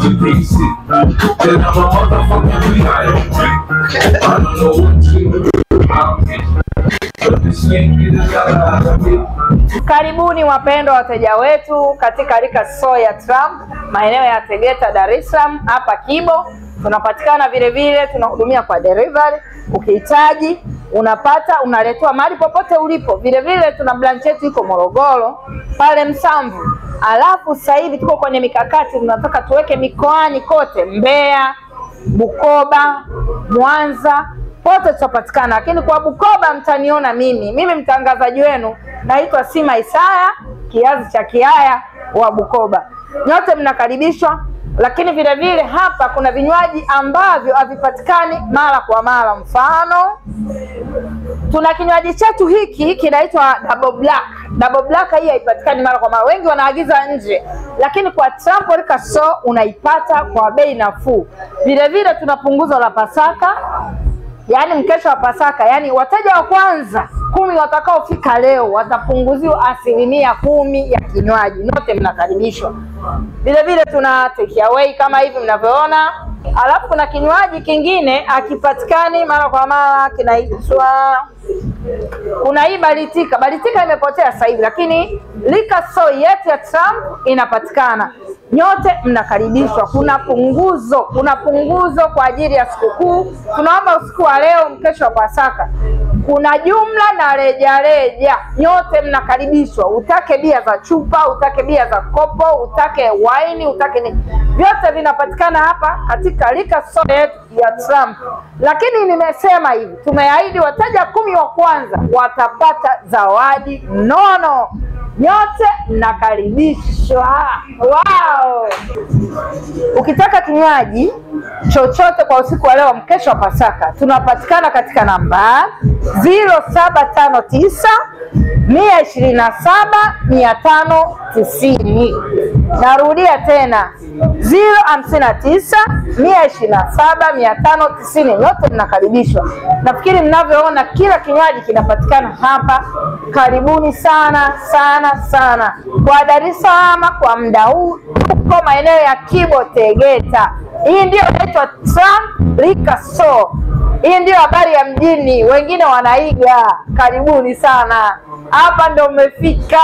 to pieces. Then I'm a motherfucking reality. I don't know what to do about it. But this nigga is out of it. Karibuni wapendwa wateja wetu katika Lika Store ya Trump, maeneo ya Tegeta, Dar es Salaam, hapa Kibo. Tunapatikana vile vile, tunahudumia kwa delivery. Ukihitaji unapata, unaletwa mahali popote ulipo. Vile vile tuna branch yetu iko Morogoro pale Msamvu. Alafu sasa hivi tuko kwenye mikakati, tunataka tuweke mikoani kote, Mbeya, Bukoba, Mwanza, pote tutapatikana. Lakini kwa Bukoba mtaniona mimi mtangazaji wenu, naitwa Sima Isaya, kiazi cha Kiaya wa Bukoba. Nyote mnakaribishwa. Lakini vile vile hapa kuna vinywaji ambavyo havipatikani mara kwa mara. Mfano, tuna kinywaji chetu hiki kinaitwa Double Black. Double Black hii haipatikani mara kwa mara, wengi wanaagiza nje, lakini kwa Trump Lika Store unaipata kwa bei nafuu. Vile vile tuna punguzo la Pasaka, yani mkesha wa Pasaka, yani wateja wa kwanza 10 watakaofika leo watapunguziwa 10% ya kinywaji. Nyote mnakaribishwa. Vile vile tuna take away kama hivi mnavyoona. Alafu kuna kinywaji kingine akipatikani mara kwa mara, kinaitwa, kuna hii Balitika. Balitika imepotea sasa hivi, lakini Lika Store yetu ya Trump inapatikana. Nyote mnakaribishwa. Kuna punguzo kwa ajili ya sikukuu. Tunaomba usiku wa leo, mkesho wa Pasaka, kuna jumla na reja. Nyote mnakaribishwa. Utake bia za chupa, utake bia za kopo, utake wine, utake ni vyote vinapatikana hapa katika Lika Store yetu ya Trump. Lakini nimesema hivi, tumeahidi wateja 10 wa kwanza watapata zawadi nono. Nyote mnakaribishwa. Wow! Ukitaka kinywaji chochote kwa usiku wa leo, mkesho wa Pasaka, tunapatikana katika namba 0759 127 590. Narudia tena 059 127 590. Nyote mnakaribishwa. Nafikiri mnavyoona kila kinywaji kinapatikana hapa. Karibuni sana sana sana. Kwa Dar es Salaam kwa muda huu tuko maeneo ya Kibo, Tegeta. Hii ndio inaitwa Trump Lika Store. Hii ndio habari ya mjini, wengine wanaiga. Karibuni sana. Hapa ndio umefika.